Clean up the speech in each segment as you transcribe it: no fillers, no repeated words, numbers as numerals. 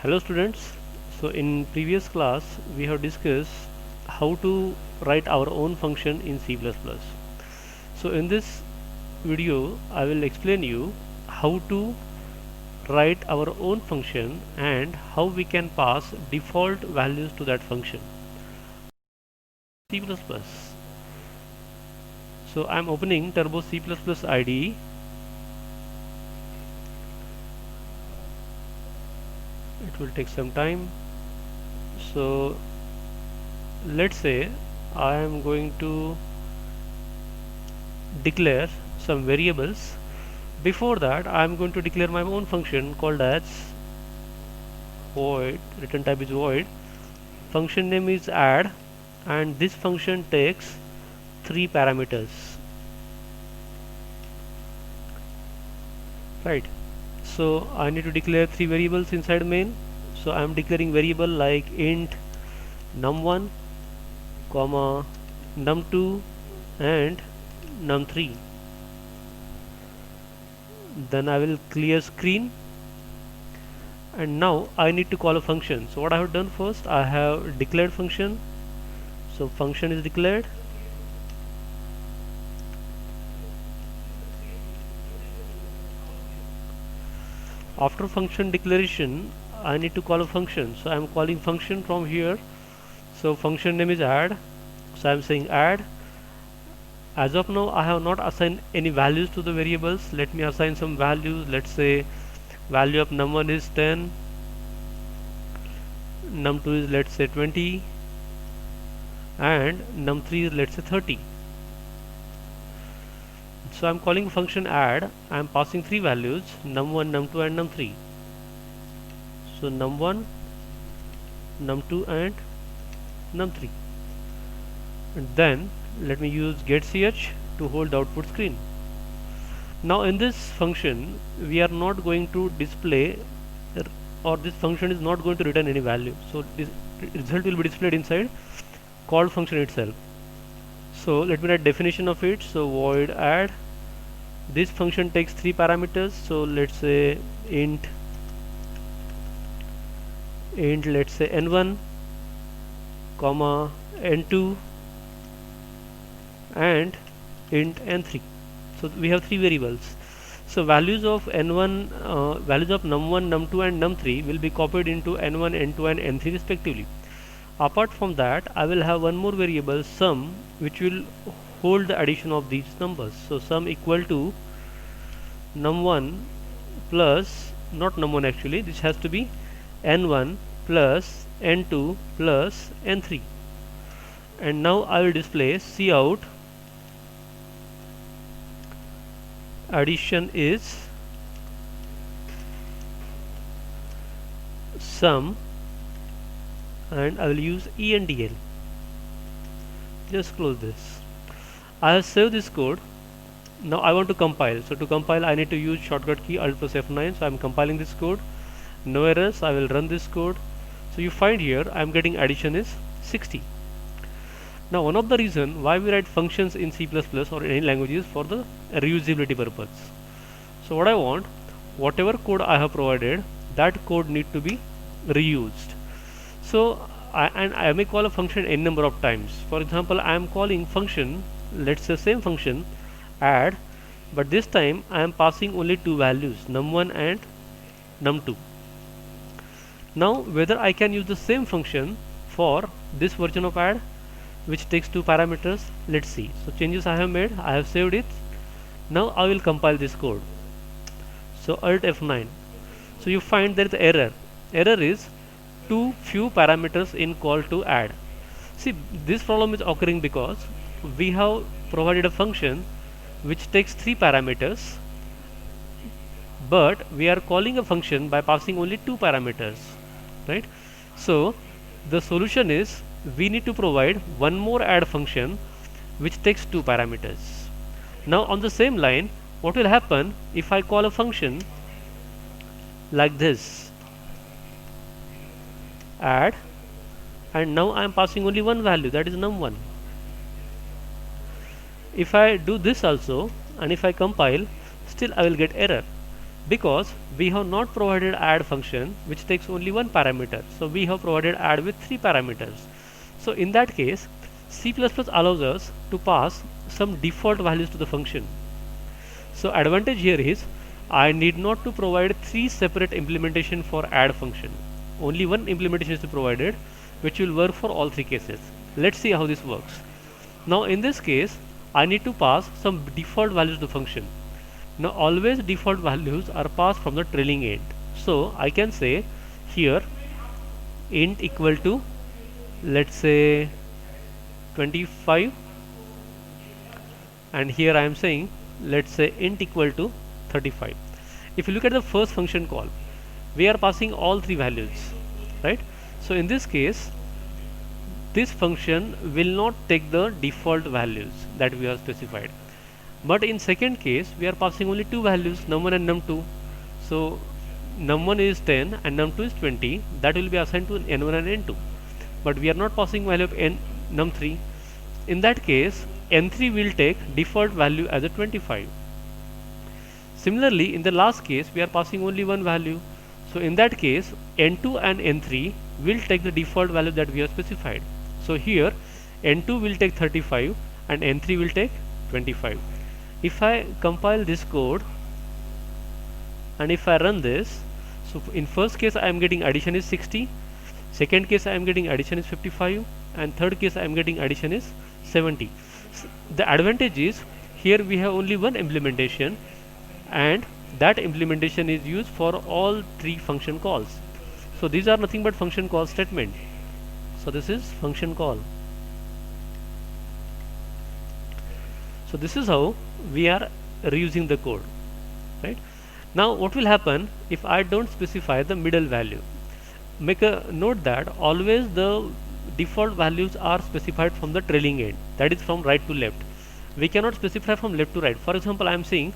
Hello students. So in previous class we have discussed how to write our own function in C++. So in this video I will explain you how to write our own function and how we can pass default values to that function. C++. So I am opening Turbo C++ IDE. It will take some time. So let's say I am going to declare some variables. Before that I am going to declare my own function called as void, return type is void, function name is add, and this function takes 3 parameters, right? So I need to declare 3 variables inside main. So I am declaring variable like int num1 comma num2 and num3. Then I will clear screen, and now I need to call a function. So what I have done first, I have declared function. So function is declared. After function declaration I need to call a function. So I am calling function from here. So function name is add. So I am saying add. As of now I have not assigned any values to the variables. Let me assign some values. Let's say value of num1 is 10, num2 is let's say 20, and num3 is let's say 30. So I'm calling function add. I'm passing 3 values, num1, num2 and num3. So num1, num2 and num3. And then let me use getch to hold the output screen. Now in this function we are not going to display, or this function is not going to return any value. So this result will be displayed inside called function itself. So let me write definition of it. So void add. This function takes 3 parameters. So let's say int let's say n1 comma n2 and int n3. So we have 3 variables. So values of n1, values of num1, num2 and num3 will be copied into n1, n2 and n3 respectively. Apart from that I will have one more variable sum, which will hold the addition of these numbers. So sum equal to num1 plus, not num1 actually, this has to be n1 plus n2 plus n3. And now I will display cout addition is sum, and I will use ENDL. Just close this. I have saved this code. Now I want to compile. So to compile I need to use shortcut key Alt plus F9. So I am compiling this code. No errors. I will run this code. So you find here I am getting addition is 60. Now one of the reason why we write functions in C++ or any language is for the reusability purpose. So what I want, whatever code I have provided, that code need to be reused. So I may call a function n number of times. For example, I am calling function, let's say same function add, but this time I am passing only 2 values, num1 and num2. Now whether I can use the same function for this version of add, which takes 2 parameters, let's see. So changes I have made, I have saved it. Now I will compile this code. So Alt F9. So you find there is error. Error is too few parameters in call to add. See, this problem is occurring because we have provided a function which takes 3 parameters, but we are calling a function by passing only 2 parameters, right? So the solution is we need to provide one more add function which takes 2 parameters. Now on the same line, what will happen if I call a function like this, add, and now I am passing only one value, that is num1. If I do this also and if I compile, still I will get error because we have not provided add function which takes only one parameter. So we have provided add with 3 parameters. So in that case, C++ allows us to pass some default values to the function. So advantage here is I need not to provide 3 separate implementation for add function. Only one implementation is provided which will work for all 3 cases. Let's see how this works. Now in this case, I need to pass some default values to the function. Now always default values are passed from the trailing end. So I can say here int equal to, let's say, 25, and here I am saying, let's say, int equal to 35. If you look at the first function call, we are passing all 3 values, right? So in this case, this function will not take the default values that we have specified. But in second case, we are passing only 2 values, num1 and num2. So num1 is 10 and num2 is 20. That will be assigned to n1 and n2. But we are not passing value of num3. In that case, n3 will take default value as a 25. Similarly, in the last case, we are passing only one value. So in that case, n2 and n3 will take the default value that we have specified. So here, n2 will take 35 and n3 will take 25. If I compile this code and if I run this, so in first case I am getting addition is 60, second case I am getting addition is 55, and third case I am getting addition is 70. The advantage is here we have only one implementation, and that implementation is used for all 3 function calls. So these are nothing but function call statement. So this is function call. So this is how we are reusing the code, right? Now what will happen if I don't specify the middle value? Make a note that always the default values are specified from the trailing end, that is from right to left. We cannot specify from left to right. For example, I am saying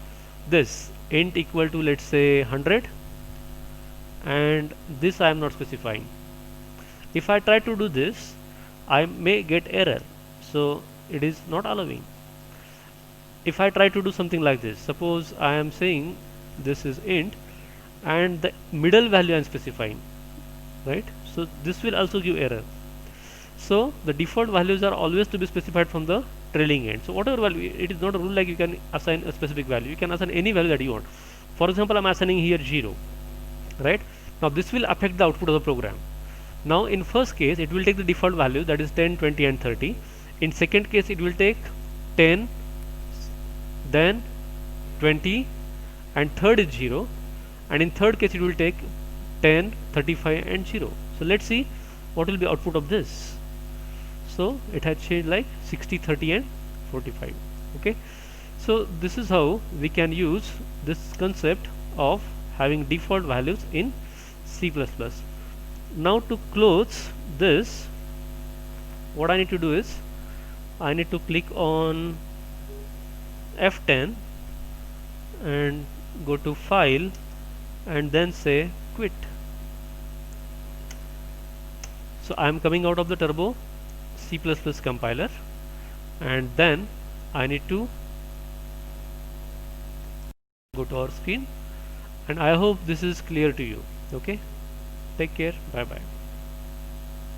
this int equal to, let's say, 100, and this I am not specifying. If I try to do this, I may get error, so it is not allowing. If I try to do something like this, suppose I am saying this is int and the middle value I am specifying, right? So this will also give error. So the default values are always to be specified from the trailing end. So whatever value, it is not a rule like you can assign a specific value. You can assign any value that you want. For example, I am assigning here 0, right? Now this will affect the output of the program. Now in first case, it will take the default value, that is 10, 20 and 30. In second case, it will take 10, then 20, and third is 0, and in third case it will take 10, 35 and 0. So let's see what will be output of this. So it has changed like 60, 30 and 45. Okay, so this is how we can use this concept of having default values in C++. Now to close this, what I need to do is I need to click on F10 and go to file and then say quit. So I am coming out of the Turbo C++ compiler, and then I need to go to our screen, and I hope this is clear to you. Okay, take care, bye bye.